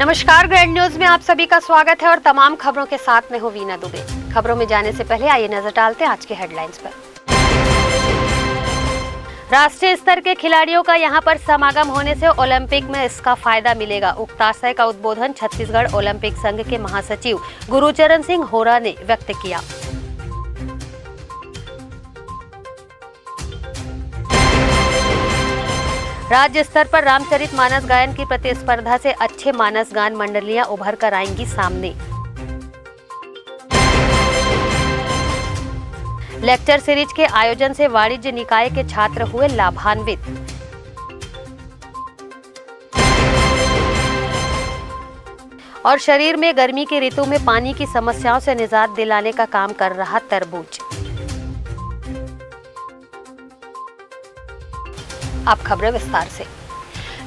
नमस्कार, grand news में आप सभी का स्वागत है और तमाम खबरों के साथ मैं हूं वीना दुबे। खबरों में जाने से पहले आइए नजर डालते हैं आज के हेडलाइंस पर। राष्ट्रीय स्तर के खिलाड़ियों का यहां पर समागम होने से ओलंपिक में इसका फायदा मिलेगा। उक्ताशय का उद्बोधन छत्तीसगढ़ ओलंपिक संघ के महासचिव गुरुचरण सिंह होरा ने व्यक्त किया। राज्य स्तर पर रामचरित मानस गायन की प्रतिस्पर्धा से अच्छे मानस गान मंडलियां उभर कर आएंगी सामने। लेक्चर सीरीज के आयोजन से वाणिज्य निकाय के छात्र हुए लाभान्वित। और शरीर में गर्मी की ऋतु में पानी की समस्याओं से निजात दिलाने का काम कर रहा तरबूज। अब खबरें विस्तार से।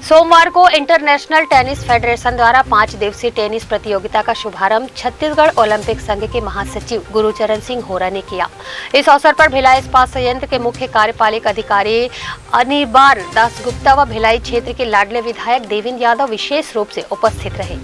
सोमवार को इंटरनेशनल टेनिस फेडरेशन द्वारा 5 दिवसीय टेनिस प्रतियोगिता का शुभारंभ छत्तीसगढ़ ओलंपिक संघ के महासचिव गुरुचरण सिंह होरा ने किया। इस अवसर पर भिलाई इस्पात संयंत्र के मुख्य कार्यपालक अधिकारी अनिर्बान दासगुप्ता व भिलाई क्षेत्र के लाडले विधायक देवेंद्र यादव विशेष रूप से उपस्थित रहे।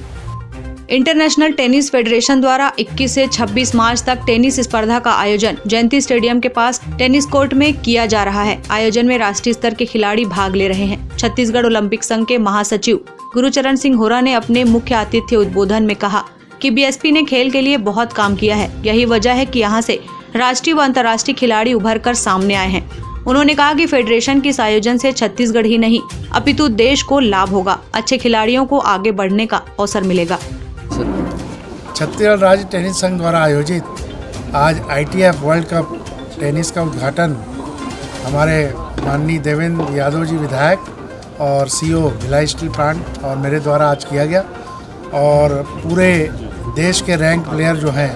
इंटरनेशनल टेनिस फेडरेशन द्वारा 21 से 26 मार्च तक टेनिस स्पर्धा का आयोजन जयंती स्टेडियम के पास टेनिस कोर्ट में किया जा रहा है। आयोजन में राष्ट्रीय स्तर के खिलाड़ी भाग ले रहे हैं। छत्तीसगढ़ ओलंपिक संघ के महासचिव गुरुचरण सिंह होरा ने अपने मुख्य आतिथ्य उद्बोधन में कहा कि बीएसपी ने खेल के लिए बहुत काम किया है। यही वजह है कि यहाँ से राष्ट्रीय व अंतर्राष्ट्रीय खिलाड़ी उभर कर सामने आए हैं। उन्होंने कहा कि फेडरेशन के इस आयोजन से छत्तीसगढ़ ही नहीं अपितु देश को लाभ होगा। अच्छे खिलाड़ियों को आगे बढ़ने का अवसर मिलेगा। छत्तीसगढ़ राज्य टेनिस संघ द्वारा आयोजित आज ITF वर्ल्ड कप टेनिस का उद्घाटन हमारे माननीय देवेंद्र यादव जी विधायक और CEO भिलाई स्टील प्लांट और मेरे द्वारा आज किया गया। और पूरे देश के रैंक प्लेयर जो हैं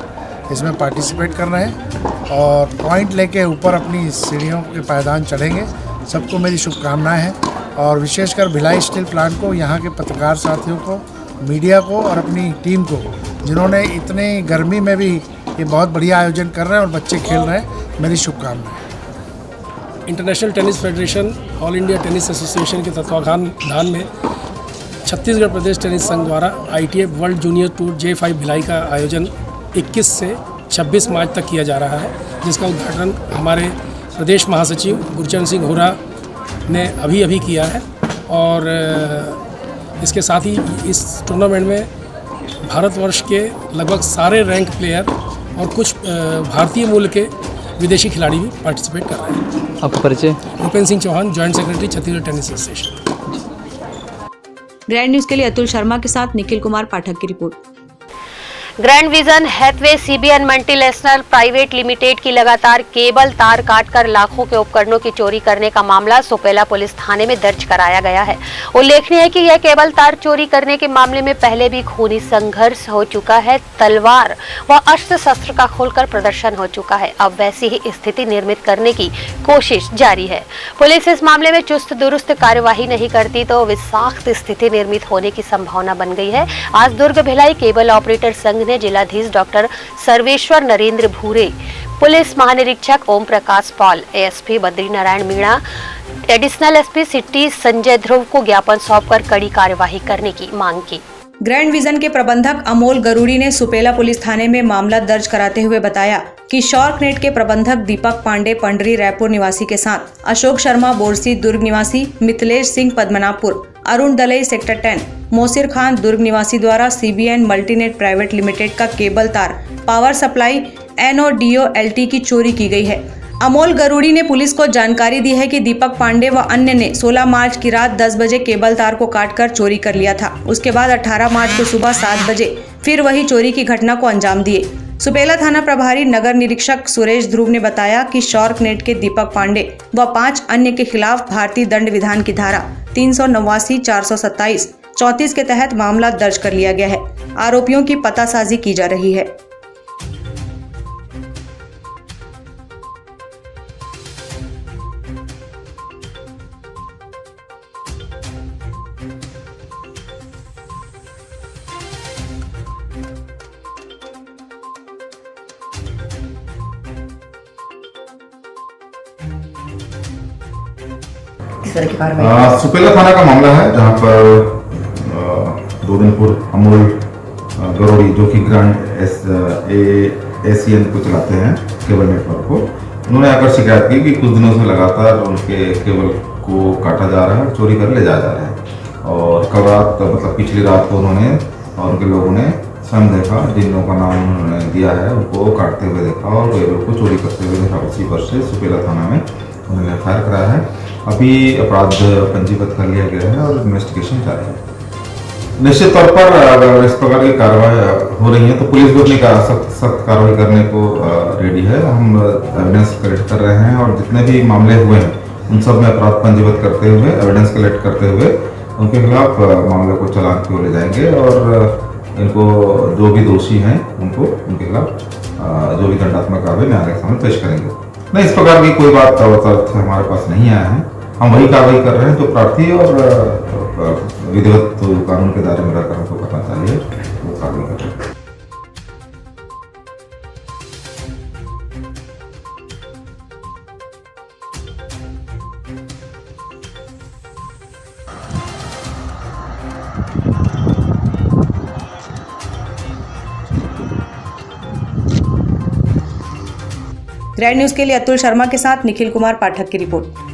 इसमें पार्टिसिपेट कर रहे हैं और पॉइंट लेके ऊपर अपनी सीढ़ियों के पायदान चढ़ेंगे। सबको मेरी शुभकामनाएं हैं और विशेषकर भिलाई स्टील प्लांट को, यहाँ के पत्रकार साथियों को, मीडिया को और अपनी टीम को, जिन्होंने इतने गर्मी में भी ये बहुत बढ़िया आयोजन कर रहे हैं और बच्चे खेल रहे हैं, मेरी शुभकामनाएं। International tennis federation all India tennis association के तत्वावधान में छत्तीसगढ़ प्रदेश टेनिस संघ द्वारा ITF world junior tour J5 Bhilai का आयोजन 21 से 26 मार्च तक किया जा रहा है, जिसका उद्घाटन हमारे प्रदेश महासचिव गुरुचरण सिंह होरा ने अभी किया है। और इसके साथ ही इस टूर्नामेंट में भारतवर्ष के लगभग सारे रैंक प्लेयर और कुछ भारतीय मूल के विदेशी खिलाड़ी भी पार्टिसिपेट कर रहे हैं। आपका परिचय? Bhupendra Singh Chauhan, joint secretary Chhattisgarh tennis association. Grand news के लिए अतुल शर्मा के साथ निखिल कुमार पाठक की report. Grand vision Hathway CBN multinational private limited की लगातार केबल तार काटकर लाखों के उपकरणों की चोरी करने का मामला सुपेला पुलिस थाने में दर्ज कराया गया है। उल्लेखनीय है कि यह केबल तार चोरी करने के मामले में पहले भी खूनी संघर्ष हो चुका है। तलवार व अस्त्र शस्त्र का खोलकर प्रदर्शन हो चुका है। अब वैसी ही स्थिति निर्मित करने की कोशिश जारी है। पुलिस इस मामले में चुस्त दुरुस्त कार्यवाही नहीं करती तो विषाक्त स्थिति निर्मित होने की संभावना बन गई है। आज दुर्ग भिलाई केबल ऑपरेटर संघ ने जिलाधीश डॉक्टर सर्वेश्वर नरेंद्र भूरे, पुलिस महानिरीक्षक Om Prakash Paul, ASP Badrinarayan Meena, additional SP city Sanjay Dhruv को ज्ञापन सौंपकर कड़ी कार्यवाही करने की मांग की। ग्रैंड विजन के प्रबंधक अमोल गरुड़ी ने सुपेला पुलिस थाने में मामला दर्ज कराते हुए बताया कि शॉर्क नेट के प्रबंधक दीपक पांडे पंडरी रायपुर निवासी के साथ अशोक शर्मा बोरसी दुर्ग निवासी, मिथिलेश सिंह पद्मनाभपुर, अरुण दलई सेक्टर 10, मोसिर खान दुर्ग निवासी द्वारा CBN मल्टीनेट प्राइवेट लिमिटेड का केबल तार पावर सप्लाई NODO LT की चोरी की गई है। अमोल गरुड़ी ने पुलिस को जानकारी दी है कि दीपक पांडे व अन्य ने 16 मार्च की रात 10 बजे केबल तार को काटकर चोरी कर लिया था। उसके बाद 18 मार्च को सुबह 7 बजे फिर वही चोरी की घटना को अंजाम दिए। सुपेला थाना प्रभारी नगर निरीक्षक सुरेश ध्रुव ने बताया कि शॉर्क नेट के दीपक पांडे व 5 अन्य के खिलाफ भारतीय दंड विधान की धारा 389, 427, 34 के तहत मामला दर्ज कर लिया गया है। आरोपियों की पतासाजी की जा रही है। किस तरह की कार्रवाई? सुपेला थाना का मामला है जहां पर 2 दिन पूर्व अमोल गरोड़ी जो कि ग्रांड एशियन को चलाते हैं केबल नेटवर्क को, उन्होंने आकर शिकायत की कि कुछ दिनों से लगातार उनके केबल को काटा जा रहा है और चोरी कर ले जाया जा रहा है। और कल रात मतलब पिछली रात को उन्होंने और उनके लोगों ने स्वयं देखा, जिन लोगों का नाम उन्होंने दिया है उनको काटते हुए देखा और केबल को चोरी करते हुए देखा। उसी पर से सुपेला थाना में उन्होंने एफआईआर कराया है। अभी अपराध पंजीबद्ध कर लिया गया है और इन्वेस्टिगेशन जारी है। निश्चित तौर पर अगर इस प्रकार की कार्रवाई हो रही है तो पुलिस भी अपनी सख्त कार्रवाई करने को रेडी है। हम एविडेंस कलेक्ट कर रहे हैं और जितने भी मामले हुए हैं उन सब में अपराध पंजीबद्ध करते हुए, एविडेंस कलेक्ट करते हुए उनके खिलाफ मामले को चालान की ओर ले जाएंगे और इनको जो भी दोषी हैं उनको उनके खिलाफ जो भी दंडात्मक कार्रवाई न्यायालय के सामने पेश करेंगे। नहीं, इस प्रकार की कोई बात तथ्य हमारे पास नहीं आया है। हम वही कार्रवाई कर रहे हैं जो प्रार्थी और विधिवत कानून के दायरे में रहकर हमको करना चाहिए, वो कार्रवाई कर रहे हैं। ग्रैंड न्यूज के लिए अतुल शर्मा के साथ निखिल कुमार पाठक की रिपोर्ट।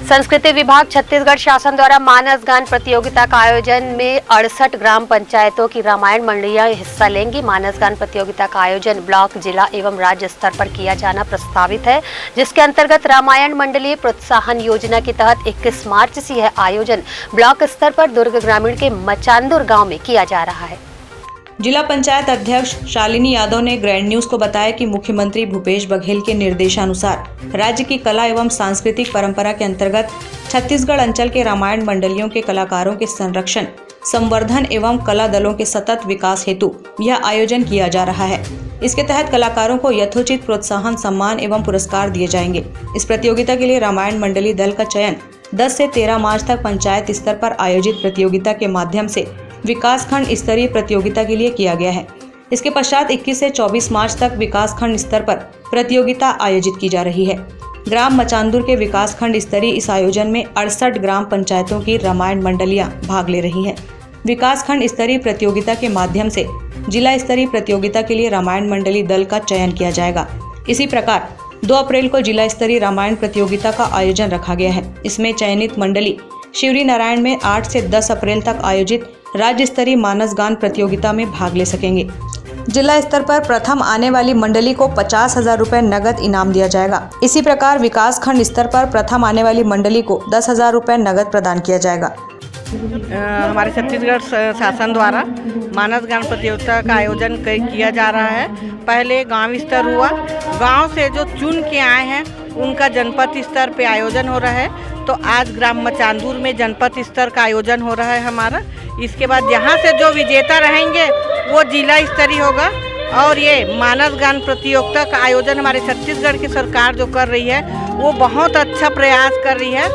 संस्कृति विभाग छत्तीसगढ़ शासन द्वारा मानस गान प्रतियोगिता का आयोजन में 68 ग्राम पंचायतों की रामायण मंडलियां हिस्सा लेंगी। मानस गान प्रतियोगिता का आयोजन ब्लॉक, जिला एवं राज्य स्तर पर किया जाना प्रस्तावित है, जिसके अंतर्गत रामायण मंडलीय प्रोत्साहन योजना के तहत 21 मार्च से यह आयोजन ब्लॉक स्तर पर दुर्ग ग्रामीण के मचांदुर गाँव में किया जा रहा है। जिला पंचायत अध्यक्ष शालिनी यादव ने ग्रैंड न्यूज को बताया कि मुख्यमंत्री भूपेश बघेल के निर्देशानुसार राज्य की कला एवं सांस्कृतिक परंपरा के अंतर्गत छत्तीसगढ़ अंचल के रामायण मंडलियों के कलाकारों के संरक्षण, संवर्धन एवं कला दलों के सतत विकास हेतु यह आयोजन किया जा रहा है। इसके तहत कलाकारों को यथोचित प्रोत्साहन, सम्मान एवं पुरस्कार दिए जाएंगे। इस प्रतियोगिता के लिए रामायण मंडली दल का चयन 10 से 13 मार्च तक पंचायत स्तर पर आयोजित प्रतियोगिता के माध्यम से विकास खंड स्तरीय प्रतियोगिता के लिए किया गया है। इसके पश्चात 21 से 24 मार्च तक विकास खंड स्तर पर प्रतियोगिता आयोजित की जा रही है। ग्राम मचांदुर के विकास खंड स्तरीय इस आयोजन में 68 ग्राम पंचायतों की रामायण मंडलियां भाग ले रही हैं। विकास खंड स्तरीय प्रतियोगिता के माध्यम से जिला स्तरीय प्रतियोगिता के लिए रामायण मंडली दल का चयन किया जाएगा। इसी प्रकार 2 अप्रैल को जिला स्तरीय रामायण प्रतियोगिता का आयोजन रखा गया है। इसमें चयनित मंडली शिवरी नारायण में 8 से 10 अप्रैल तक आयोजित राज्य स्तरीय मानस गान प्रतियोगिता में भाग ले सकेंगे। जिला स्तर पर प्रथम आने वाली मंडली को 50,000 रुपए नगद इनाम दिया जाएगा। इसी प्रकार विकास खंड स्तर पर प्रथम आने वाली मंडली को 10,000 रुपए नगद प्रदान किया जाएगा। हमारे छत्तीसगढ़ शासन द्वारा मानस गान प्रतियोगिता का आयोजन किया जा रहा है। पहले गांव स्तर हुआ, गांव से जो चुन के आए हैं उनका जनपद स्तर पे आयोजन हो रहा है। तो आज ग्राम मचांदुर में जनपद स्तर का आयोजन हो रहा है हमारा। इसके बाद यहाँ से जो विजेता रहेंगे वो जिला स्तरीय होगा। और ये मानस गान प्रतियोगिता का आयोजन हमारे छत्तीसगढ़ की सरकार जो कर रही है वो बहुत अच्छा प्रयास कर रही है।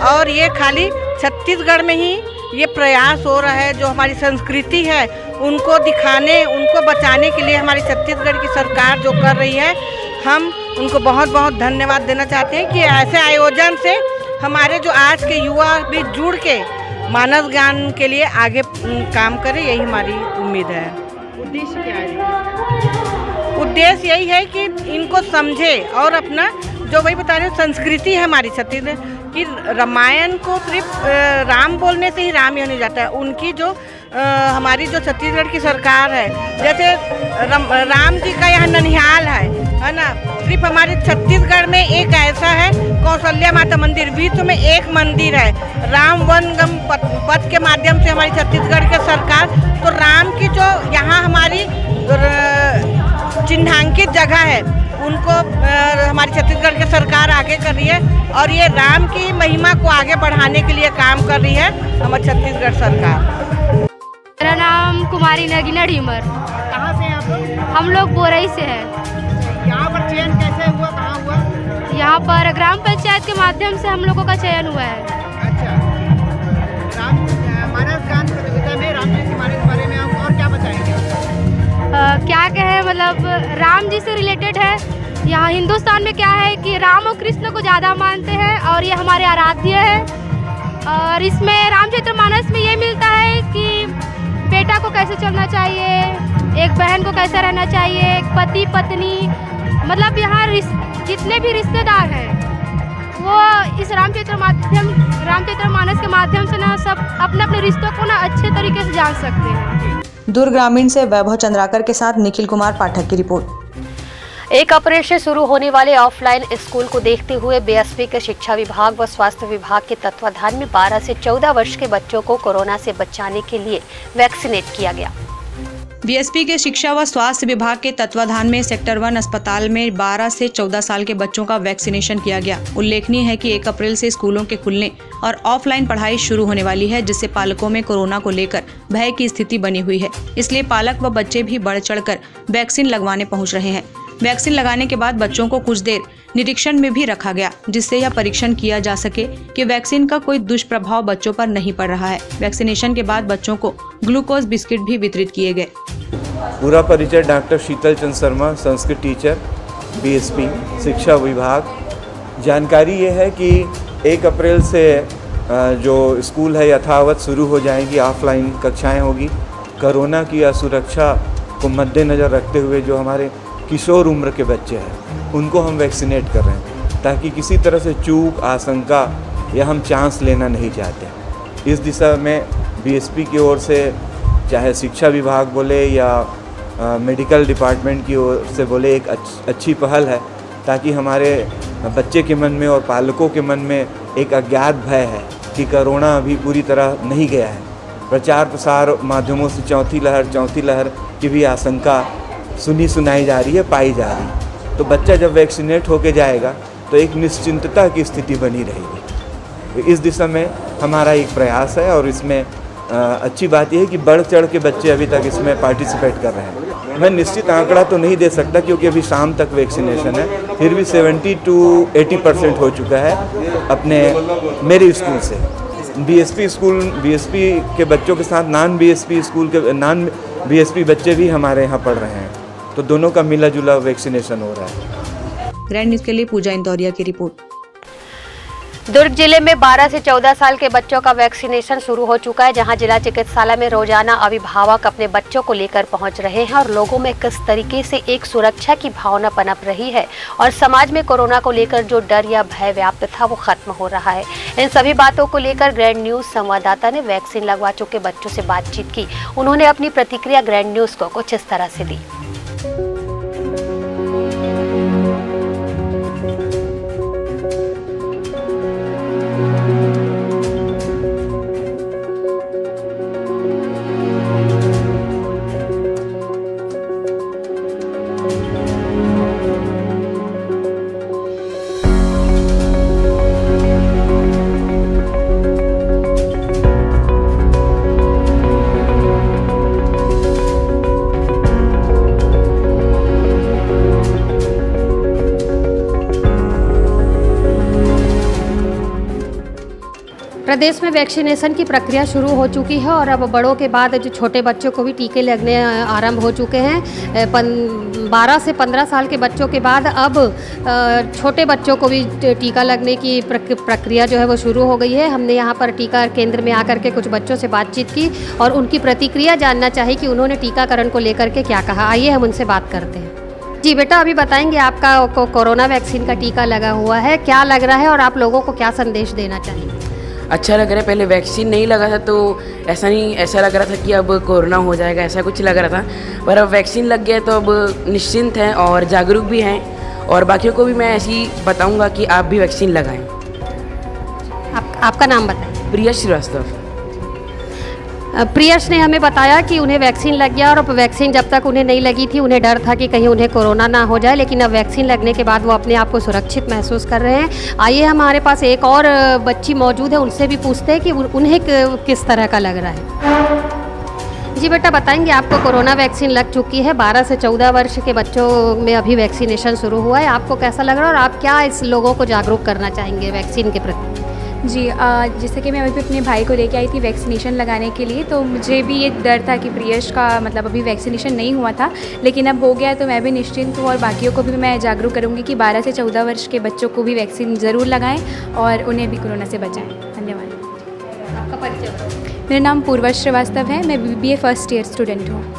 और ये खाली छत्तीसगढ़ में ही ये प्रयास हो रहा है, जो हमारी संस्कृति है उनको दिखाने, उनको बचाने के लिए हमारी छत्तीसगढ़ की सरकार जो कर रही है, हम उनको बहुत बहुत धन्यवाद देना चाहते हैं कि ऐसे आयोजन से हमारे जो आज के युवा भी जुड़ के मानस गान के लिए आगे काम करें, यही हमारी उम्मीद है। उद्देश्य क्या है? उद्देश्य यही है कि इनको समझे और अपना जो वही बता रहे संस्कृति है हमारी छत्तीसगढ़ कि रामायण को सिर्फ राम बोलने से ही राम ही नहीं जाता है। उनकी जो हमारी जो छत्तीसगढ़ की सरकार है, जैसे राम जी का यहाँ ननिहाल है ना, सिर्फ हमारे छत्तीसगढ़ में एक ऐसा है कौशल्या माता मंदिर, विश्व में एक मंदिर है। राम वनगम पथ के माध्यम से हमारी छत्तीसगढ़ की सरकार तो राम की जो यहाँ हमारी चिन्हांकित जगह है उनको हमारी छत्तीसगढ़ की सरकार आगे कर रही है। और ये राम की महिमा को आगे बढ़ाने के लिए काम कर रही है हमारी छत्तीसगढ़ सरकार। मेरा नाम कुमारी नगीना ढीमर। कहाँ से हैं आप लोग? हम लोग बोरई से हैं। यहाँ पर चयन कैसे हुआ, कहाँ हुआ? यहाँ पर ग्राम पंचायत के माध्यम से हम लोगों का चयन हुआ है। अच्छा, मानस गान प्रतियोगिता में राम जी के बारे में आप और क्या बताएंगे? क्या कहें, मतलब राम जी से रिलेटेड है। यहाँ हिंदुस्तान में क्या है कि राम और कृष्ण को ज़्यादा मानते हैं और ये हमारे आराध्य है। और इसमें रामचरितमानस में ये मिलता है कि बेटा को कैसे चलना चाहिए, एक बहन को कैसे रहना चाहिए, एक पति पत्नी, मतलब यहाँ जितने भी रिश्तेदार हैं वो इस रामचरित्र मानस के माध्यम से ना सब अपने अपने रिश्तों को ना अच्छे तरीके से जान सकते हैं। दुर्ग ग्रामीण से वैभव चंद्राकर के साथ निखिल कुमार पाठक की रिपोर्ट। 1 अप्रैल से शुरू होने वाले ऑफलाइन स्कूल को देखते हुए बीएसपी के शिक्षा विभाग व स्वास्थ्य विभाग के तत्वाधान में 12 से 14 वर्ष के बच्चों को कोरोना से बचाने के लिए वैक्सीनेट किया गया। बीएसपी के शिक्षा व स्वास्थ्य विभाग के तत्वाधान में सेक्टर 1 अस्पताल में 12 से 14 साल के बच्चों का वैक्सीनेशन किया गया। उल्लेखनीय है कि 1 अप्रैल से स्कूलों के खुलने और ऑफलाइन पढ़ाई शुरू होने वाली है, जिससे पालकों में कोरोना को लेकर भय की स्थिति बनी हुई है। इसलिए पालक व बच्चे भी बढ़ चढ़कर वैक्सीन लगवाने पहुंच रहे हैं। वैक्सीन लगाने के बाद बच्चों को कुछ देर निरीक्षण में भी रखा गया, जिससे यह परीक्षण किया जा सके कि वैक्सीन का कोई दुष्प्रभाव बच्चों पर नहीं पड़ रहा है। वैक्सीनेशन के बाद बच्चों को ग्लूकोज बिस्किट भी वितरित किए गए। पूरा परिचय डॉक्टर शीतल चंद शर्मा, संस्कृत टीचर, बीएसपी शिक्षा विभाग। जानकारी ये है कि 1 अप्रैल से जो स्कूल है यथावत शुरू हो जाएंगी, ऑफलाइन कक्षाएं होगी। कोरोना की असुरक्षा को मद्देनज़र रखते हुए जो हमारे किशोर उम्र के बच्चे हैं उनको हम वैक्सीनेट कर रहे हैं, ताकि किसी तरह से चूक, आशंका या हम चांस लेना नहीं चाहते। इस दिशा में बीएसपी की ओर से चाहे शिक्षा विभाग बोले या मेडिकल डिपार्टमेंट की ओर से बोले, एक अच्छी पहल है, ताकि हमारे बच्चे के मन में और पालकों के मन में एक अज्ञात भय है कि कोरोना अभी पूरी तरह नहीं गया है। प्रचार प्रसार माध्यमों से चौथी लहर की भी आशंका सुनाई जा रही है, पाई जा रही है। तो बच्चा जब वैक्सीनेट होके जाएगा तो एक निश्चिंतता की स्थिति बनी रहेगी। इस दिशा में हमारा एक प्रयास है और इसमें अच्छी बात यह है कि बढ़ चढ़ के बच्चे अभी तक इसमें पार्टिसिपेट कर रहे हैं। मैं निश्चित आंकड़ा तो नहीं दे सकता क्योंकि अभी शाम तक वैक्सीनेशन है, फिर भी 70 to 80% हो चुका है अपने मेरे स्कूल से। बीएसपी के बच्चों के साथ नॉन बीएसपी बच्चे भी हमारे यहाँ पढ़ रहे हैं, तो दोनों का मिला जुला वैक्सीनेशन हो रहा है। ग्रैंड न्यूज के लिए पूजा इंदौरिया की रिपोर्ट। दुर्ग जिले में 12 से 14 साल के बच्चों का वैक्सीनेशन शुरू हो चुका है, जहां जिला चिकित्सालय में रोजाना अभिभावक अपने बच्चों को लेकर पहुंच रहे हैं और लोगों में किस तरीके से एक सुरक्षा की भावना पनप रही है और समाज में कोरोना को लेकर जो डर या भय व्याप्त था वो खत्म हो रहा है। इन सभी बातों को लेकर ग्रैंड न्यूज संवाददाता ने वैक्सीन लगवा चुके बच्चों से बातचीत की। उन्होंने अपनी प्रतिक्रिया ग्रैंड न्यूज को कुछ इस तरह से दी। प्रदेश में वैक्सीनेशन की प्रक्रिया शुरू हो चुकी है और अब बड़ों के बाद जो छोटे बच्चों को भी टीके लगने आरंभ हो चुके हैं। 12 से 15 साल के बच्चों के बाद अब छोटे बच्चों को भी टीका लगने की प्रक्रिया जो है वो शुरू हो गई है। हमने यहाँ पर टीका केंद्र में आकर के कुछ बच्चों से बातचीत की और उनकी प्रतिक्रिया जानना चाहिए कि उन्होंने टीकाकरण को लेकर के क्या कहा। आइए हम उनसे बात करते हैं। जी बेटा, अभी बताएंगे आपका कोरोना वैक्सीन का टीका लगा हुआ है, क्या लग रहा है और आप लोगों को क्या संदेश देना चाहिए? अच्छा लग रहा है। पहले वैक्सीन नहीं लगा था तो ऐसा लग रहा था कि अब कोरोना हो जाएगा, ऐसा कुछ लग रहा था, पर अब वैक्सीन लग गया तो अब निश्चिंत हैं और जागरूक भी हैं और बाकियों को भी मैं ऐसे ही बताऊंगा कि आप भी वैक्सीन लगाएं। आपका नाम बताएं। प्रिया श्रीवास्तव। प्रियश ने हमें बताया कि उन्हें वैक्सीन लग गया और अब वैक्सीन जब तक उन्हें नहीं लगी थी उन्हें डर था कि कहीं उन्हें कोरोना ना हो जाए, लेकिन अब वैक्सीन लगने के बाद वो अपने आप को सुरक्षित महसूस कर रहे हैं। आइए हमारे पास एक और बच्ची मौजूद है, उनसे भी पूछते हैं कि उन्हें किस तरह का लग रहा है। जी बेटा, बताएंगे आपको कोरोना वैक्सीन लग चुकी है, 12 से 14 वर्ष के बच्चों में अभी वैक्सीनेशन शुरू हुआ है, आपको कैसा लग रहा है और आप क्या इस लोगों को जागरूक करना चाहेंगे वैक्सीन के प्रति? जी, जैसे कि मैं अभी अपने भाई को लेके आई थी वैक्सीनेशन लगाने के लिए, तो मुझे भी ये डर था कि प्रियश का मतलब अभी वैक्सीनेशन नहीं हुआ था, लेकिन अब हो गया तो मैं भी निश्चिंत हूँ और बाकियों को भी मैं जागरूक करूँगी कि 12 से 14 वर्ष के बच्चों को भी वैक्सीन ज़रूर लगाएं और उन्हें भी कोरोना से बचाएं। धन्यवाद। आपका परिचय? मेरा नाम पूर्वा श्रीवास्तव है, मैं BBA फर्स्ट ईयर स्टूडेंट हूँ।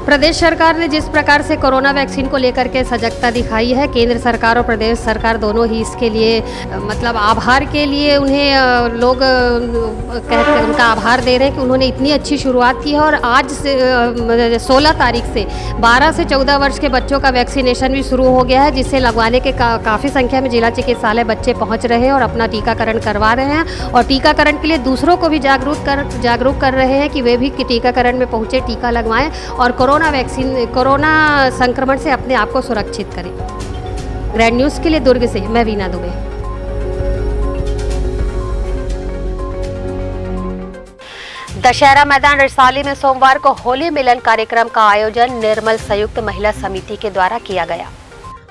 प्रदेश सरकार ने जिस प्रकार से कोरोना वैक्सीन को लेकर के सजगता दिखाई है, केंद्र सरकार और प्रदेश सरकार दोनों ही इसके लिए मतलब आभार के लिए उन्हें लोग कहते हैं, उनका आभार दे रहे हैं कि उन्होंने इतनी अच्छी शुरुआत की है। और आज से 16 तारीख से 12 से 14 वर्ष के बच्चों का वैक्सीनेशन भी शुरू हो गया है, जिसे लगवाने के काफ़ी संख्या में जिला चिकित्सालय बच्चे पहुँच रहे हैं और अपना टीकाकरण करवा रहे हैं और टीकाकरण के लिए दूसरों को भी जागरूक कर रहे हैं कि वे भी टीकाकरण में पहुँचे, टीका लगवाएँ और कोरोना संक्रमण से अपने आप को सुरक्षित करें। ग्रैंड न्यूज़ के लिए दुर्ग से मैं वीना दुबे। दशहरा मैदान रिसाली में सोमवार को होली मिलन कार्यक्रम का आयोजन निर्मल संयुक्त महिला समिति के द्वारा किया गया।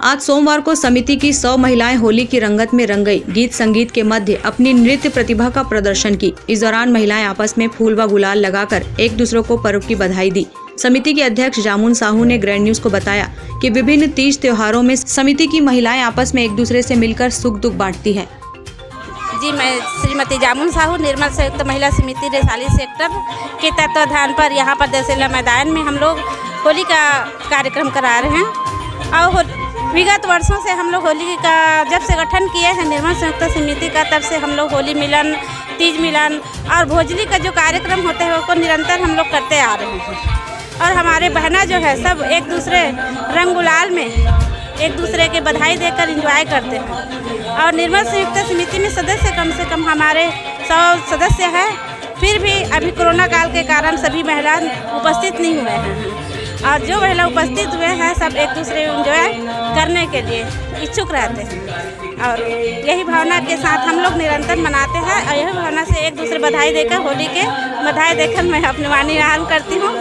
आज सोमवार को समिति की 100 महिलाएं होली की रंगत में रंग गई। गीत संगीत के मध्य अपनी नृत्य प्रतिभा का प्रदर्शन की। इस दौरान महिलाएं आपस में फूल व गुलाल लगाकर एक दूसरे को पर्व की बधाई दी। समिति की अध्यक्ष जामुन साहू ने ग्रैंड न्यूज को बताया कि विभिन्न तीज त्योहारों में समिति की महिलाएं आपस में एक दूसरे से मिलकर सुख दुख बांटती हैं। जी, मैं श्रीमती जामुन साहू निर्मल संयुक्त महिला समिति रिसाली सेक्टर के तत्वाधान पर यहाँ पर दशहरा मैदान में हम लोग होली का कार्यक्रम करा रहे हैं। और विगत वर्षों से हम लोग होली का जब से गठन किए हैं निर्मल संयुक्त समिति का, तब से हम लोग होली मिलन, तीज मिलन और भोजली का जो कार्यक्रम होते हैं उसको निरंतर हम लोग करते आ रहे हैं। और हमारे बहना जो है सब एक दूसरे रंग गुलाल में एक दूसरे के बधाई देकर एंजॉय करते हैं। और निर्मल संयुक्त समिति में सदस्य कम से कम हमारे 100 सदस्य हैं। फिर भी अभी कोरोना काल के कारण सभी महिला उपस्थित नहीं हुए हैं और जो महिला उपस्थित हुए हैं सब एक दूसरे एंजॉय करने के लिए इच्छुक रहते हैं और यही भावना के साथ हम लोग निरंतर मनाते हैं। और यही भावना से एक दूसरे बधाई देकर होली के बधाई देकर मैं अपनी वाणी आन करती हूँ।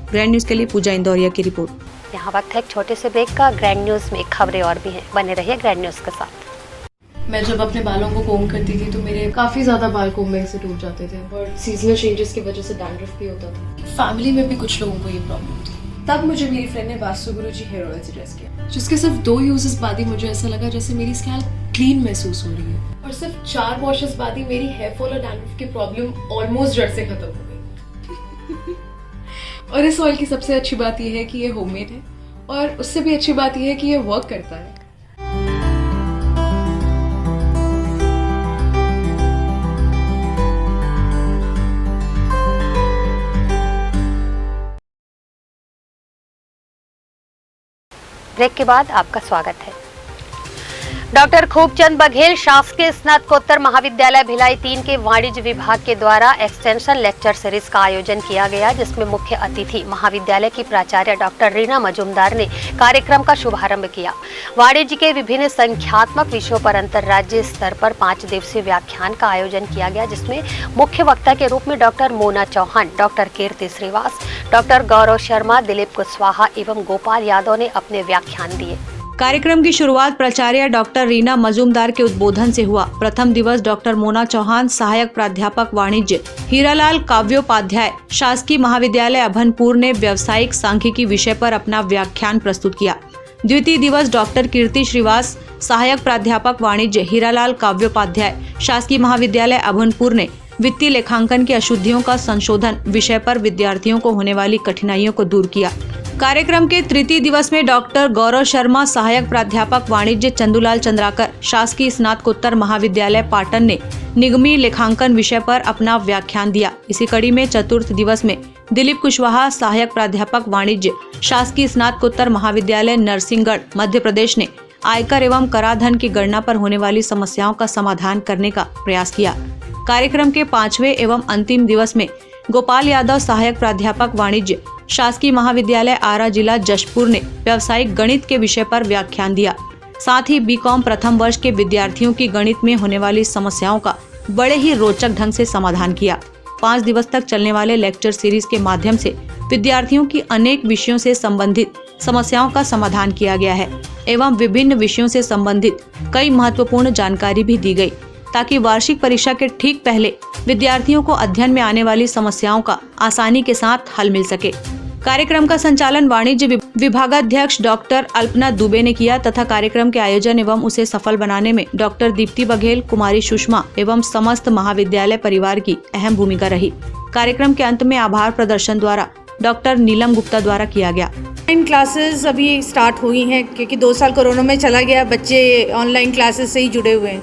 ग्रैंड न्यूज के लिए पूजा इंदौरिया की रिपोर्ट। यहाँ वक्त है एक छोटे से ब्रेक का। ग्रैंड न्यूज में खबरें और भी हैं, बने रहिए ग्रैंड न्यूज के साथ। मैं जब अपने बालों को कोम करती थी तो मेरे काफ़ी ज़्यादा बाल कोम्बिंग से टूट जाते थे और सीजनल चेंजेस की वजह से डैंड्रफ भी होता था। फैमिली में भी कुछ लोगों को ये प्रॉब्लम थी। तब मुझे मेरी फ्रेंड ने वास्तु गुरुजी हेयर ऑयल सजेस्ट किया, जिसके सिर्फ 2 यूजेस बाद ही मुझे ऐसा लगा जैसे मेरी स्कैल्प क्लीन महसूस हो रही है और सिर्फ 4 वॉशेस बाद ही मेरी हेयर फॉल और डैंड्रफ की प्रॉब्लम ऑलमोस्ट जड़ से खत्म हो गई। और इस ऑयल की सबसे अच्छी बात यह है कि ये होममेड है और उससे भी अच्छी बात यह है कि ये वर्क करता है। ब्रेक के बाद आपका स्वागत है। डॉक्टर खूबचंद बघेल शासकीय स्नातकोत्तर महाविद्यालय भिलाई 3 के वाणिज्य विभाग के द्वारा एक्सटेंशन लेक्चर सीरीज का आयोजन किया गया, जिसमें मुख्य अतिथि महाविद्यालय की प्राचार्य डॉक्टर रीना मजूमदार ने कार्यक्रम का शुभारंभ किया। वाणिज्य के विभिन्न संख्यात्मक विषयों पर अंतर्राज्यीय स्तर पर 5 दिवसीय व्याख्यान का आयोजन किया गया, जिसमें मुख्य वक्ता के रूप में डॉक्टर मोना चौहान, डॉक्टर कीर्ति श्रीवास, डॉक्टर गौरव शर्मा, दिलीप कुशवाहा एवं गोपाल यादव ने अपने व्याख्यान दिए। कार्यक्रम की शुरुआत प्राचार्य डॉक्टर रीना मजूमदार के उद्बोधन से हुआ। प्रथम दिवस डॉक्टर मोना चौहान, सहायक प्राध्यापक वाणिज्य, हीरालाल काव्योपाध्याय, शासकीय महाविद्यालय अभनपुर ने व्यावसायिक सांख्यिकी विषय पर अपना व्याख्यान प्रस्तुत किया। द्वितीय दिवस डॉक्टर कीर्ति श्रीवास, सहायक प्राध्यापक वाणिज्य, हीरालाल काव्योपाध्याय, शासकीय महाविद्यालय अभनपुर ने वित्तीय लेखांकन की अशुद्धियों का संशोधन विषय पर विद्यार्थियों को होने वाली कठिनाइयों को दूर किया। कार्यक्रम के तृतीय दिवस में डॉक्टर गौरव शर्मा, सहायक प्राध्यापक वाणिज्य, चंदूलाल चंद्राकर, शासकीय स्नातकोत्तर महाविद्यालय पाटन ने निगमीय लेखांकन विषय पर अपना व्याख्यान दिया। इसी कड़ी में चतुर्थ दिवस में दिलीप कुशवाहा, सहायक प्राध्यापक वाणिज्य, शासकीय स्नातकोत्तर महाविद्यालय नरसिंहगढ़, मध्य प्रदेश ने आयकर एवं कराधान की गणना पर होने वाली समस्याओं का समाधान करने का प्रयास किया। कार्यक्रम के 5वें एवं अंतिम दिवस में गोपाल यादव, सहायक प्राध्यापक वाणिज्य, शासकीय महाविद्यालय आरा, जिला जशपुर ने व्यावसायिक गणित के विषय पर व्याख्यान दिया। साथ ही बीकॉम प्रथम वर्ष के विद्यार्थियों की गणित में होने वाली समस्याओं का बड़े ही रोचक ढंग से समाधान किया। 5 दिवस तक चलने वाले लेक्चर सीरीज के माध्यम से विद्यार्थियों की अनेक विषयों से संबंधित समस्याओं का समाधान किया गया है एवं विभिन्न विषयों से संबंधित कई महत्वपूर्ण जानकारी भी दी गई, ताकि वार्षिक परीक्षा के ठीक पहले विद्यार्थियों को अध्ययन में आने वाली समस्याओं का आसानी के साथ हल मिल सके। कार्यक्रम का संचालन वाणिज्य विभागाध्यक्ष डॉक्टर अल्पना दुबे ने किया तथा कार्यक्रम के आयोजन एवं उसे सफल बनाने में डॉक्टर दीप्ति बघेल, कुमारी सुषमा एवं समस्त महाविद्यालय परिवार की अहम भूमिका रही। कार्यक्रम के अंत में आभार प्रदर्शन द्वारा डॉक्टर नीलम गुप्ता द्वारा किया गया। ऑनलाइन क्लासेस अभी स्टार्ट हुई हैं क्योंकि 2 साल कोरोना में चला गया, बच्चे ऑनलाइन क्लासेस से ही जुड़े हुए हैं।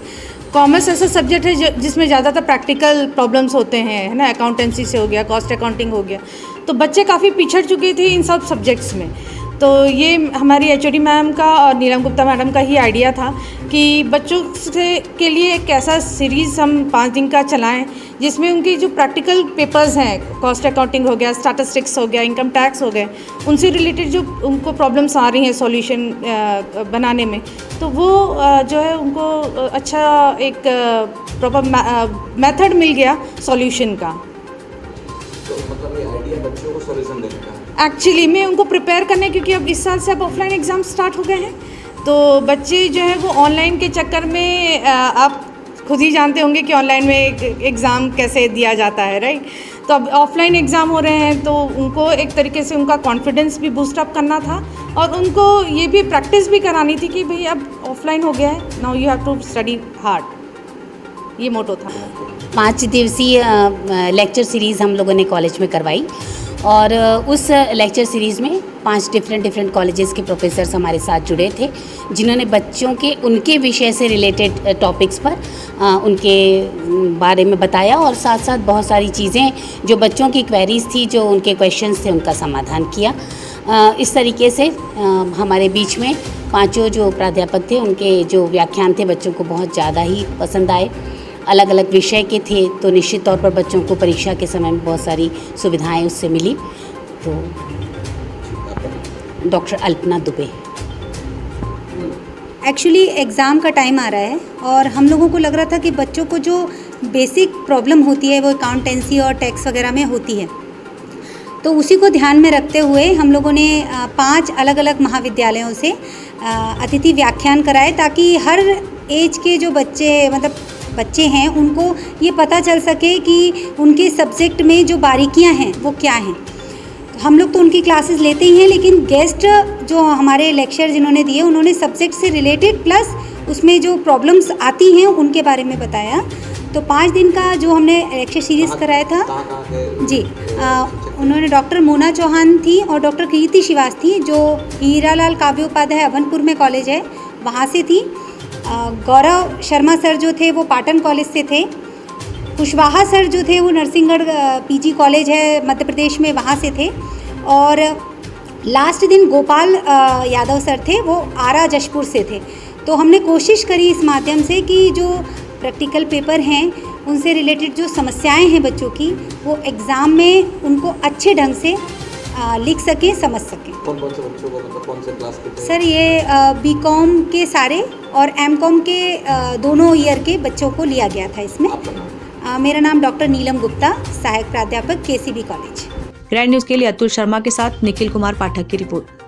कॉमर्स ऐसा सब्जेक्ट है जिसमें ज़्यादातर प्रैक्टिकल प्रॉब्लम्स होते हैं, है ना, अकाउंटेंसी से हो गया, कॉस्ट अकाउंटिंग हो गया, तो बच्चे काफ़ी पिछड़ चुके थे इन सब सब्जेक्ट्स में। तो ये हमारी एचओडी मैम का और नीलम गुप्ता मैडम का ही आइडिया था कि बच्चों से के लिए एक ऐसा सीरीज़ हम 5 दिन का चलाएं जिसमें उनके जो प्रैक्टिकल पेपर्स हैं, कॉस्ट अकाउंटिंग हो गया, स्टैटिस्टिक्स हो गया, इनकम टैक्स हो गए, उनसे रिलेटेड जो उनको प्रॉब्लम्स आ रही हैं सॉल्यूशन बनाने में, तो वो जो है उनको अच्छा एक प्रॉपर मेथड मिल गया सॉल्यूशन का। तो मतलब ये आइडिया बच्चों को सॉल्यूशन देने का एक्चुअली में उनको प्रिपेयर करने, क्योंकि अब इस साल से अब ऑफलाइन एग्ज़ाम स्टार्ट हो गए हैं, तो बच्चे जो है वो ऑनलाइन के चक्कर में आप खुद ही जानते होंगे कि ऑनलाइन में एग्ज़ाम कैसे दिया जाता है, राइट। तो अब ऑफलाइन एग्ज़ाम हो रहे हैं तो उनको एक तरीके से उनका कॉन्फिडेंस भी बूस्ट अप करना था और उनको ये भी प्रैक्टिस भी करानी थी कि भाई अब ऑफलाइन हो गया है, now you have to study hard, ये मोटो था। 5 दिवसीय लेक्चर सीरीज़ हम लोगों ने कॉलेज में करवाई और उस लेक्चर सीरीज़ में 5 डिफरेंट कॉलेजेस के प्रोफेसर्स हमारे साथ जुड़े थे, जिन्होंने बच्चों के उनके विषय से रिलेटेड टॉपिक्स पर उनके बारे में बताया और साथ साथ बहुत सारी चीज़ें जो बच्चों की क्वेरीज थी, जो उनके क्वेश्चंस थे, उनका समाधान किया। इस तरीके से हमारे बीच में 5 जो प्राध्यापक थे उनके जो व्याख्यान थे बच्चों को बहुत ज़्यादा ही पसंद आए। अलग अलग विषय के थे तो निश्चित तौर पर बच्चों को परीक्षा के समय में बहुत सारी सुविधाएं उससे मिली। तो doctor Alpana Dubey. Actually exam का टाइम आ रहा है और हम लोगों को लग रहा था कि बच्चों को जो बेसिक प्रॉब्लम होती है वो अकाउंटेंसी और टैक्स वगैरह में होती है, तो उसी को ध्यान में रखते हुए हम लोगों ने 5 अलग अलग महाविद्यालयों से अतिथि व्याख्यान कराए, ताकि हर एज के जो बच्चे हैं उनको ये पता चल सके कि उनके सब्जेक्ट में जो बारीकियां हैं वो क्या हैं। हम लोग तो उनकी क्लासेस लेते ही हैं, लेकिन गेस्ट जो हमारे लेक्चर जिन्होंने दिए उन्होंने सब्जेक्ट से रिलेटेड प्लस उसमें जो प्रॉब्लम्स आती हैं उनके बारे में बताया। तो 5 दिन का जो हमने लेक्चर सीरीज़ कराया था जी, उन्होंने डॉक्टर मोना चौहान थी और डॉक्टर कीर्ति श्रीवास थी, जो हीरालाल काव्य उपाध्याय अभनपुर में कॉलेज है वहाँ से थी। गौरव शर्मा सर जो थे वो पाटन कॉलेज से थे। कुशवाहा सर जो थे वो नरसिंहगढ़ पीजी कॉलेज है मध्य प्रदेश में, वहाँ से थे। और लास्ट दिन गोपाल यादव सर थे, वो आरा जशपुर से थे। तो हमने कोशिश करी इस माध्यम से कि जो प्रैक्टिकल पेपर हैं उनसे रिलेटेड जो समस्याएं हैं बच्चों की, वो एग्ज़ाम में उनको अच्छे ढंग से लिख सकें, समझ सकें। कौन से बच्चों को, मतलब कौन से क्लास के? सर ये बीकॉम के सारे और एमकॉम के दोनों ईयर के बच्चों को लिया गया था इसमें। मेरा नाम डॉक्टर नीलम गुप्ता, सहायक प्राध्यापक केसीबी कॉलेज। ग्रैंड न्यूज़ के लिए अतुल शर्मा के साथ निखिल कुमार पाठक की रिपोर्ट।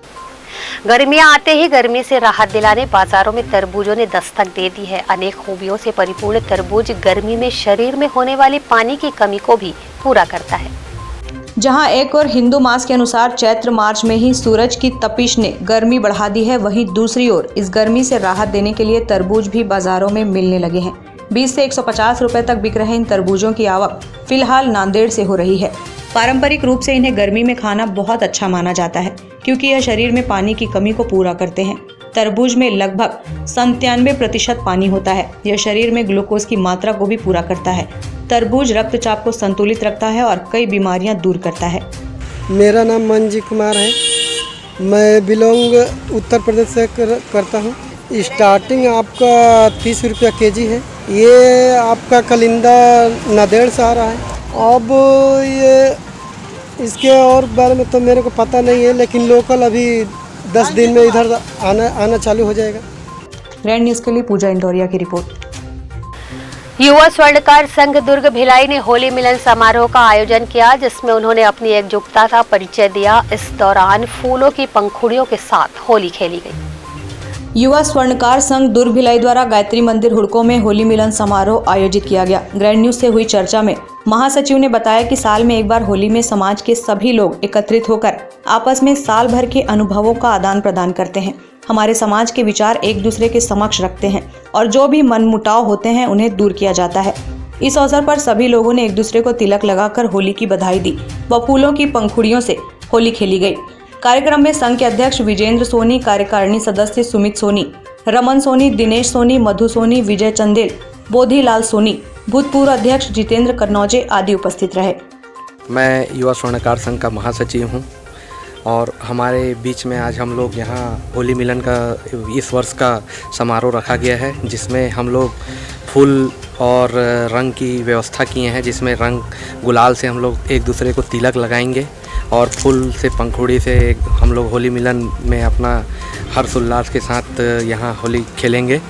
गर्मियां आते ही गर्मी से राहत दिलाने बाजारों में तरबूजों ने दस्तक दे दी है। अनेक खूबियों से परिपूर्ण तरबूज गर्मी में शरीर में होने वाली पानी की कमी को भी पूरा करता है। जहां एक और हिंदू मास के अनुसार चैत्र मार्च में ही सूरज की तपिश ने गर्मी बढ़ा दी है, वहीं दूसरी ओर इस गर्मी से राहत देने के लिए तरबूज भी बाजारों में मिलने लगे हैं। 20 से 150 रुपए तक बिक रहे इन तरबूजों की आवक फिलहाल नांदेड़ से हो रही है। पारंपरिक रूप से इन्हें गर्मी में खाना बहुत अच्छा माना जाता है, क्योंकि यह शरीर में पानी की कमी को पूरा करते हैं। तरबूज में लगभग 97% पानी होता है। यह शरीर में ग्लूकोज की मात्रा को भी पूरा करता है। तरबूज रक्तचाप को संतुलित रखता है और कई बीमारियां दूर करता है। मेरा नाम मंजी कुमार है, मैं बिलोंग उत्तर प्रदेश से करता हूँ। स्टार्टिंग आपका 30 रुपया केजी है। ये आपका कलिंदा नांदेड़ से आ रहा है। अब ये इसके और बारे में तो मेरे को पता नहीं है, लेकिन लोकल अभी 10 दिन में इधर आना चालू हो जाएगा। ग्रैंड न्यूज़ के लिए पूजा इंडोरिया की रिपोर्ट। युवा स्वर्णकार संघ दुर्ग भिलाई ने होली मिलन समारोह का आयोजन किया, जिसमें उन्होंने अपनी एकजुटता का परिचय दिया। इस दौरान फूलों की पंखुड़ियों के साथ होली खेली गई। युवा स्वर्णकार संघ दुर्ग भिलाई द्वारा गायत्री मंदिर हुड़को में होली मिलन समारोह आयोजित किया गया। ग्रैंड न्यूज से हुई चर्चा में महासचिव ने बताया कि साल में एक बार होली में समाज के सभी लोग एकत्रित होकर आपस में साल भर के अनुभवों का आदान प्रदान करते हैं। हमारे समाज के विचार एक दूसरे के समक्ष रखते हैं और जो भी मनमुटाव होते हैं उन्हें दूर किया जाता है। इस अवसर पर सभी लोगों ने एक दूसरे को तिलक लगाकर होली की बधाई दी व फूलों की पंखुड़ियों से होली खेली गई। कार्यक्रम में संघ के अध्यक्ष विजेंद्र सोनी, कार्यकारिणी सदस्य सुमित सोनी, रमन सोनी, दिनेश सोनी, मधु सोनी, विजय चंदेल, बोधीलाल सोनी, भूतपूर्व अध्यक्ष जितेंद्र कन्नौजे आदि उपस्थित रहे। मैं युवा स्वर्णकार संघ का महासचिव हूँ और हमारे बीच में आज हम लोग यहाँ होली मिलन का इस वर्ष का समारोह रखा गया है, जिसमें हम लोग फूल और रंग की व्यवस्था किए हैं, जिसमें रंग गुलाल से हम लोग एक दूसरे को तिलक लगाएंगे और फूल से पंखुड़ी से हम लोग होली मिलन में अपना हर्ष उल्लास के साथ यहाँ होली खेलेंगे।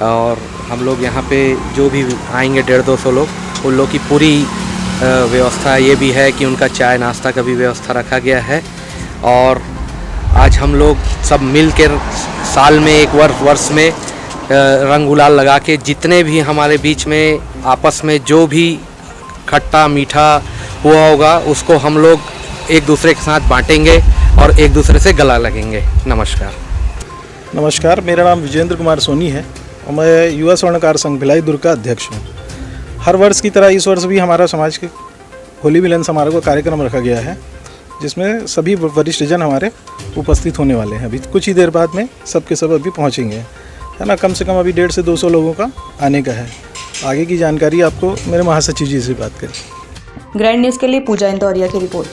और हम लोग यहाँ पे जो भी आएंगे 150-200 लोग, उन लोग की पूरी व्यवस्था ये भी है कि उनका चाय नाश्ता का भी व्यवस्था रखा गया है। और आज हम लोग सब मिल कर साल में एक वर्ष में रंग गुलाल लगा के जितने भी हमारे बीच में आपस में जो भी खट्टा मीठा हुआ होगा उसको हम लोग एक दूसरे के साथ बांटेंगे और एक दूसरे से गला लगेंगे। नमस्कार, मेरा नाम विजेंद्र कुमार सोनी है और मैं युवा स्वर्णकार संघ भिलाई दुर्ग का अध्यक्ष हूँ। हर वर्ष की तरह इस वर्ष भी हमारा समाज के होली मिलन समारोह का कार्यक्रम रखा गया है, जिसमें सभी वरिष्ठ जन हमारे उपस्थित होने वाले हैं। अभी कुछ ही देर बाद में सबके सब अभी पहुंचेंगे, है ना। कम से कम अभी 150 से 200 लोगों का आने का है। आगे की जानकारी आपको मेरे महासचिव जी से बात करें। ग्रैंड न्यूज के लिए पूजा इंदौरिया की रिपोर्ट।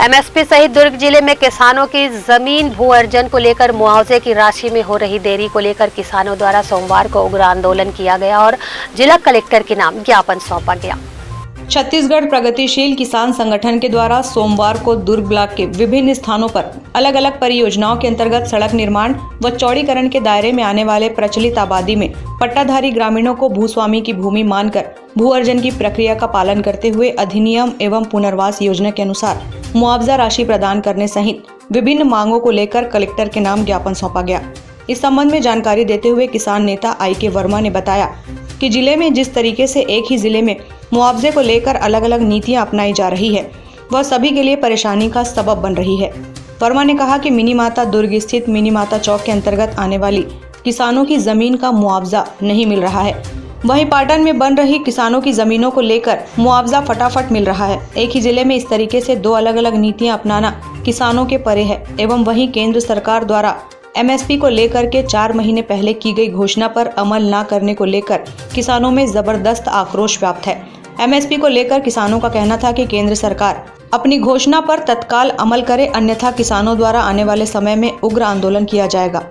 एमएसपी सहित दुर्ग जिले में किसानों की जमीन भू अर्जन को लेकर मुआवजे की राशि में हो रही देरी को लेकर किसानों द्वारा सोमवार को उग्र आंदोलन किया गया और जिला कलेक्टर के नाम ज्ञापन सौंपा गया। छत्तीसगढ़ प्रगतिशील किसान संगठन के द्वारा सोमवार को दुर्ग ब्लॉक के विभिन्न स्थानों पर अलग अलग परियोजनाओं के अंतर्गत सड़क निर्माण व चौड़ीकरण के दायरे में आने वाले प्रचलित आबादी में पट्टाधारी ग्रामीणों को भूस्वामी की भूमि मानकर भू अर्जन की प्रक्रिया का पालन करते हुए अधिनियम एवं पुनर्वास योजना के अनुसार मुआवजा राशि प्रदान करने सहित विभिन्न मांगों को लेकर कलेक्टर के नाम ज्ञापन सौंपा गया। इस संबंध में जानकारी देते हुए किसान नेता IK वर्मा ने बताया कि जिले में जिस तरीके से एक ही जिले में मुआवजे को लेकर अलग अलग नीतियां अपनाई जा रही है, वह सभी के लिए परेशानी का सबब बन रही है। वर्मा ने कहा कि मिनी माता दुर्ग स्थित मिनी माता चौक के अंतर्गत आने वाली किसानों की जमीन का मुआवजा नहीं मिल रहा है, वहीं पाटन में बन रही किसानों की जमीनों को लेकर मुआवजा फटाफट मिल रहा है। एक ही जिले में इस तरीके से दो अलग अलग नीतियां अपनाना किसानों के परे है। एवं वहीं केंद्र सरकार द्वारा MSP को लेकर के 4 महीने पहले की गई घोषणा पर अमल न करने को लेकर किसानों में जबरदस्त आक्रोश व्याप्त है। MSP को लेकर किसानों का कहना था कि केंद्र सरकार अपनी घोषणा पर तत्काल अमल करे, अन्यथा किसानों द्वारा आने वाले समय में उग्र आंदोलन किया जाएगा।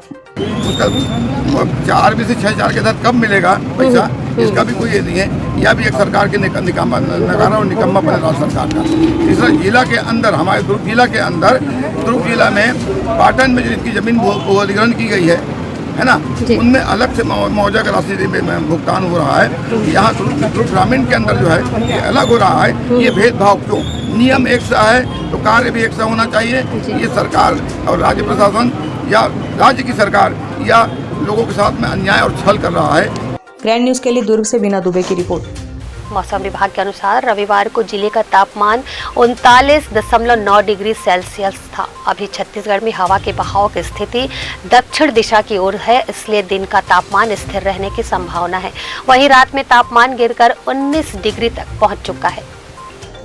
4 में से 6 के साथ कब मिलेगा पैसा, इसका भी कोई ये नहीं है। यह भी एक सरकार के नकारा और निकम्मा बने राज्य सरकार का। तीसरा, जिला के अंदर हमारे दुर्ग जिला के अंदर दुर्ग जिला में पाटन में जिनकी जमीन अधिग्रहण की गई है ना, उनमें अलग से मुआवजा का राशि भुगतान हो रहा है। यहाँ दुर्ग ग्रामीण के अंदर जो है ये अलग हो रहा है। ये भेदभाव क्यों? नियम एक सा है तो कार्य भी एक सा होना चाहिए। ये सरकार और राज्य प्रशासन या राज्य की सरकार या लोगों के साथ में अन्याय और छल कर रहा है। ग्रैंड न्यूज के लिए दुर्ग से बीना दुबे की रिपोर्ट। मौसम विभाग के अनुसार रविवार को जिले का तापमान 39.9 डिग्री सेल्सियस था। अभी छत्तीसगढ़ में हवा के बहाव की स्थिति दक्षिण दिशा की ओर है, इसलिए दिन का तापमान स्थिर रहने की संभावना है। वहीं रात में तापमान गिरकर 19 डिग्री तक पहुंच चुका है।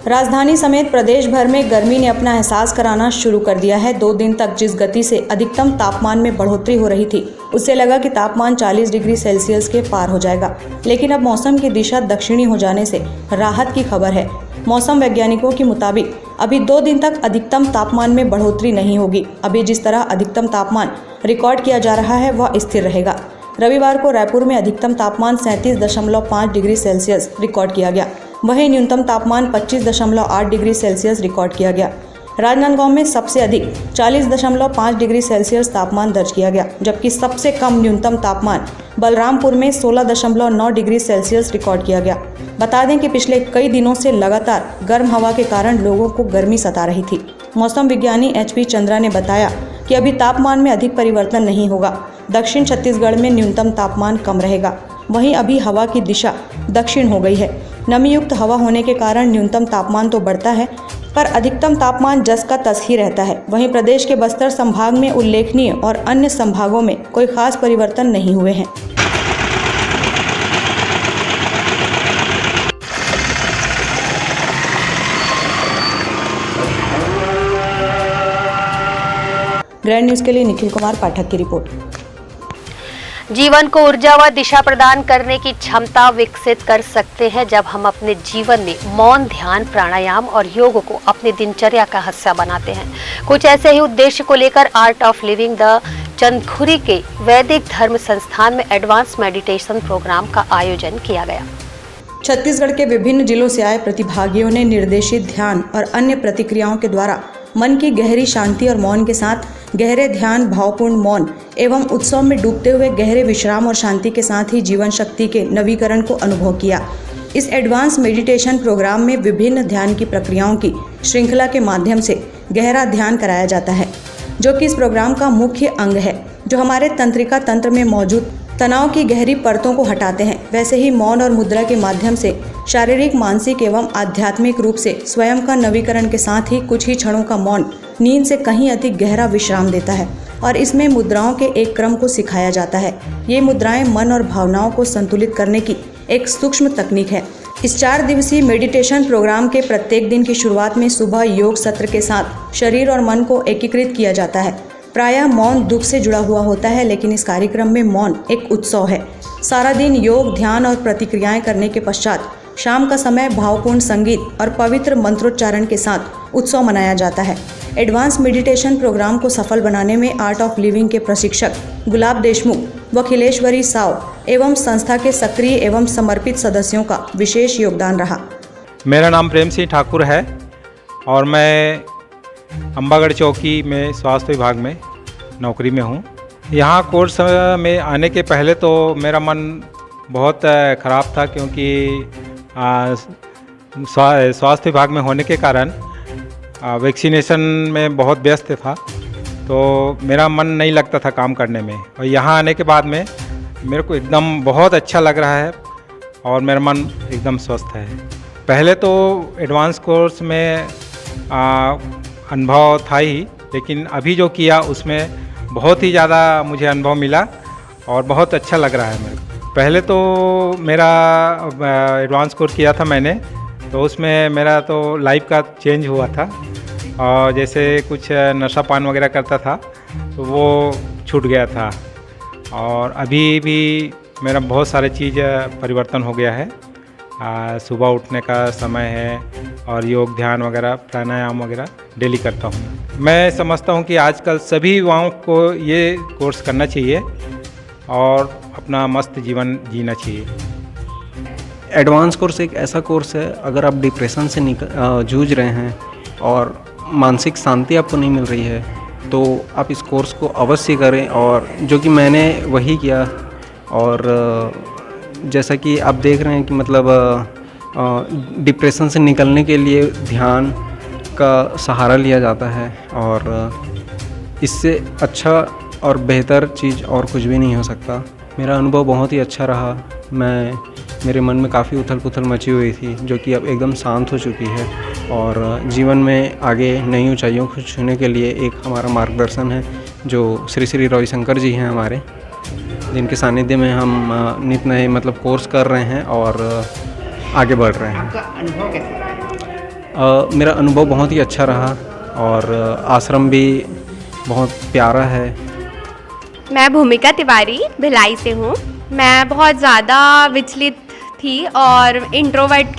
राजधानी समेत प्रदेश भर में गर्मी ने अपना एहसास कराना शुरू कर दिया है। 2 दिन तक जिस गति से अधिकतम तापमान में बढ़ोतरी हो रही थी, उससे लगा कि तापमान 40 डिग्री सेल्सियस के पार हो जाएगा, लेकिन अब मौसम की दिशा दक्षिणी हो जाने से राहत की खबर है। मौसम वैज्ञानिकों के मुताबिक अभी 2 दिन तक अधिकतम तापमान में बढ़ोतरी नहीं होगी। अभी जिस तरह अधिकतम तापमान रिकॉर्ड किया जा रहा है वह स्थिर रहेगा। रविवार को रायपुर में अधिकतम तापमान 37.5 डिग्री सेल्सियस रिकॉर्ड किया गया, वहीं न्यूनतम तापमान 25.8 डिग्री सेल्सियस रिकॉर्ड किया गया। राजनांदगांव में सबसे अधिक 40.5 डिग्री सेल्सियस तापमान दर्ज किया गया, जबकि सबसे कम न्यूनतम तापमान बलरामपुर में 16.9 डिग्री सेल्सियस रिकॉर्ड किया गया। बता दें कि पिछले कई दिनों से लगातार गर्म हवा के कारण लोगों को गर्मी सता रही थी। मौसम विज्ञानी HP चंद्रा ने बताया कि अभी तापमान में अधिक परिवर्तन नहीं होगा। दक्षिण छत्तीसगढ़ में न्यूनतम तापमान कम रहेगा, वहीं अभी हवा की दिशा दक्षिण हो गई है। नमी युक्त हवा होने के कारण न्यूनतम तापमान तो बढ़ता है, पर अधिकतम तापमान जस का तस ही रहता है। वहीं प्रदेश के बस्तर संभाग में उल्लेखनीय और अन्य संभागों में कोई खास परिवर्तन नहीं हुए हैं। ग्रैंड न्यूज़ के लिए निखिल कुमार पाठक की रिपोर्ट। जीवन को ऊर्जा व दिशा प्रदान करने की क्षमता विकसित कर सकते हैं जब हम अपने जीवन में मौन, ध्यान, प्राणायाम और योग को अपनी दिनचर्या का हिस्सा बनाते हैं। कुछ ऐसे ही उद्देश्य को लेकर art of living the Chandkhuri के वैदिक धर्म संस्थान में एडवांस मेडिटेशन प्रोग्राम का आयोजन किया गया। छत्तीसगढ़ के विभिन्न जिलों से आए प्रतिभागियों ने निर्देशित ध्यान और अन्य प्रतिक्रियाओं के द्वारा मन की गहरी शांति और मौन के साथ गहरे ध्यान, भावपूर्ण मौन एवं उत्सव में डूबते हुए गहरे विश्राम और शांति के साथ ही जीवन शक्ति के नवीकरण को अनुभव किया। इस एडवांस मेडिटेशन प्रोग्राम में विभिन्न ध्यान की प्रक्रियाओं की श्रृंखला के माध्यम से गहरा ध्यान कराया जाता है, जो कि इस प्रोग्राम का मुख्य अंग है, जो हमारे तंत्रिका तंत्र में मौजूद तनाव की गहरी परतों को हटाते हैं। वैसे ही मौन और मुद्रा के माध्यम से शारीरिक, मानसिक एवं आध्यात्मिक रूप से स्वयं का नवीकरण के साथ ही कुछ ही क्षणों का मौन नींद से कहीं अधिक गहरा विश्राम देता है और इसमें मुद्राओं के एक क्रम को सिखाया जाता है। ये मुद्राएं मन और भावनाओं को संतुलित करने की एक सूक्ष्म तकनीक है। इस 4 दिवसीय मेडिटेशन प्रोग्राम के प्रत्येक दिन की शुरुआत में सुबह योग सत्र के साथ शरीर और मन को एकीकृत किया जाता है। प्रायः मौन दुख से जुड़ा हुआ होता है, लेकिन इस कार्यक्रम में मौन एक उत्सव है। सारा दिन योग, ध्यान और प्रतिक्रियाएं करने के पश्चात शाम का समय भावपूर्ण संगीत और पवित्र मंत्रोच्चारण के साथ उत्सव मनाया जाता है। एडवांस मेडिटेशन प्रोग्राम को सफल बनाने में आर्ट ऑफ लिविंग के प्रशिक्षक गुलाब देशमुख व खिलेश्वरी साव एवं संस्था के सक्रिय एवं समर्पित सदस्यों का विशेष योगदान रहा। मेरा नाम प्रेम सिंह ठाकुर है और मैं अम्बागढ़ चौकी में स्वास्थ्य विभाग में नौकरी में हूँ। यहाँ कोर्स में आने के पहले तो मेरा मन बहुत ख़राब था, क्योंकि स्वास्थ्य विभाग में होने के कारण वैक्सीनेशन में बहुत व्यस्त था, तो मेरा मन नहीं लगता था काम करने में। और यहाँ आने के बाद में मेरे को एकदम बहुत अच्छा लग रहा है और मेरा मन एकदम स्वस्थ है। पहले तो एडवांस कोर्स में अनुभव था ही, लेकिन अभी जो किया उसमें बहुत ही ज़्यादा मुझे अनुभव मिला और बहुत अच्छा लग रहा है मेरे को। पहले तो मेरा एडवांस कोर्स किया था मैंने, तो उसमें मेरा तो लाइफ का चेंज हुआ था और जैसे कुछ नशा पान वगैरह करता था तो वो छूट गया था और अभी भी मेरा बहुत सारे चीज़ परिवर्तन हो गया है। सुबह उठने का समय है और योग, ध्यान वगैरह, प्राणायाम वगैरह डेली करता हूँ। मैं समझता हूँ कि आजकल सभी युवाओं को ये कोर्स करना चाहिए और अपना मस्त जीवन जीना चाहिए। एडवांस कोर्स एक ऐसा कोर्स है, अगर आप डिप्रेशन से जूझ रहे हैं और मानसिक शांति आपको नहीं मिल रही है तो आप इस कोर्स को अवश्य करें, और जो कि मैंने वही किया। और जैसा कि आप देख रहे हैं कि मतलब डिप्रेशन से निकलने के लिए ध्यान का सहारा लिया जाता है और इससे अच्छा और बेहतर चीज़ और कुछ भी नहीं हो सकता। मेरा अनुभव बहुत ही अच्छा रहा। मेरे मन में काफ़ी उथल पुथल मची हुई थी, जो कि अब एकदम शांत हो चुकी है और जीवन में आगे नई ऊंचाइयों को छूने के लिए एक हमारा मार्गदर्शन है, जो श्री श्री रविशंकर जी हैं हमारे, जिनके सानिध्य में हम नित नए मतलब कोर्स कर रहे हैं और आगे बढ़ रहे हैं। आपका अनुभव कैसा रहा? मेरा अनुभव बहुत ही अच्छा रहा और आश्रम भी बहुत प्यारा है। मैं भूमिका तिवारी भिलाई से हूँ। मैं बहुत ज़्यादा विचलित थी और इंट्रोवर्ट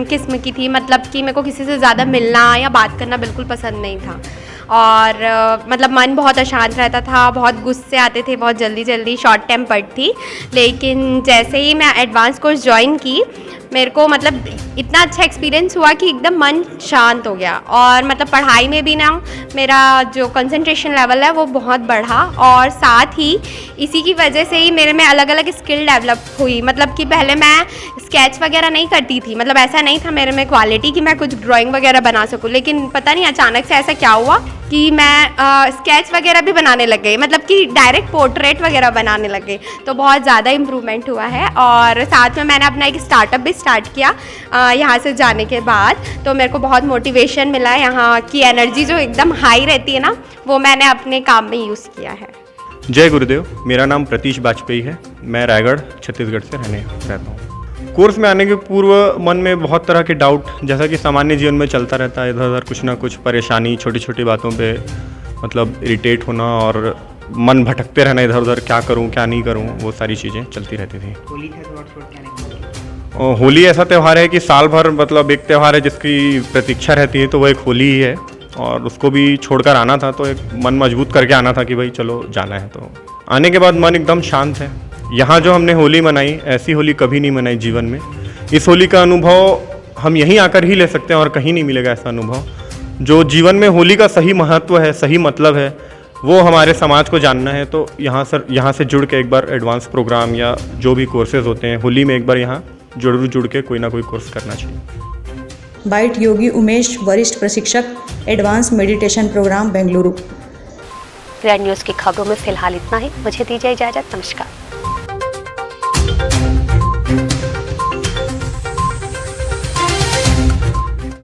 किस्म की थी, मतलब कि मेरे को किसी से ज़्यादा मिलना या बात करना बिल्कुल पसंद नहीं था और मतलब मन बहुत अशांत रहता था, बहुत गुस्से आते थे, बहुत जल्दी शॉर्ट टेम्पर्ड थी। लेकिन जैसे ही मैं एडवांस कोर्स ज्वाइन की, मेरे को मतलब इतना अच्छा एक्सपीरियंस हुआ कि एकदम मन शांत हो गया, और मतलब पढ़ाई में भी ना मेरा जो कंसंट्रेशन लेवल है वो बहुत बढ़ा, और साथ ही इसी की वजह से ही मेरे में अलग अलग स्किल डेवलप हुई। मतलब कि पहले मैं स्केच वगैरह नहीं करती थी, मतलब ऐसा नहीं था मेरे में क्वालिटी कि मैं कुछ ड्राइंग वगैरह बना सकूं, लेकिन पता नहीं अचानक से ऐसा क्या हुआ कि मैं स्केच वगैरह भी बनाने लग गई, मतलब कि डायरेक्ट पोर्ट्रेट वगैरह बनाने लग गई। तो बहुत ज़्यादा इम्प्रूवमेंट हुआ है। और साथ में मैंने अपना एक स्टार्टअप भी स्टार्ट किया यहाँ से जाने के बाद, तो मेरे को बहुत मोटिवेशन मिला। यहाँ की एनर्जी जो एकदम हाई रहती है ना, वो मैंने अपने काम में यूज़ किया है। जय गुरुदेव, मेरा नाम प्रतीश वाजपेयी है। मैं रायगढ़ छत्तीसगढ़ से रहता हूँ। कोर्स में आने के पूर्व मन में बहुत तरह के डाउट, जैसा कि सामान्य जीवन में चलता रहता है, इधर उधर कुछ ना कुछ परेशानी, छोटी छोटी बातों पे मतलब इरिटेट होना और मन भटकते रहना, इधर उधर क्या करूं क्या नहीं करूं, वो सारी चीज़ें चलती रहती थी। होली ऐसा त्यौहार है कि साल भर मतलब एक त्यौहार है जिसकी प्रतीक्षा रहती है, तो वो एक होली ही है, और उसको भी छोड़कर आना था, तो एक मन मजबूत करके आना था कि भाई चलो जाना है। तो आने के बाद मन एकदम शांत है। यहाँ जो हमने होली मनाई, ऐसी होली कभी नहीं मनाई जीवन में। इस होली का अनुभव हम यहीं आकर ही ले सकते हैं और कहीं नहीं मिलेगा ऐसा अनुभव। जो जीवन में होली का सही महत्व है, सही मतलब है, वो हमारे समाज को जानना है। तो यहाँ से जुड़ के एक बार एडवांस प्रोग्राम या जो भी कोर्सेज होते हैं होली में, एक बार यहाँ जरूर जुड़ के कोई ना कोई कोर्स करना चाहिए। बाइट योगी उमेश, वरिष्ठ प्रशिक्षक, advance meditation program, Bengaluru. Grand news की खबरों में फिलहाल इतना ही। मुझे दीजिए इजाज़त। नमस्कार।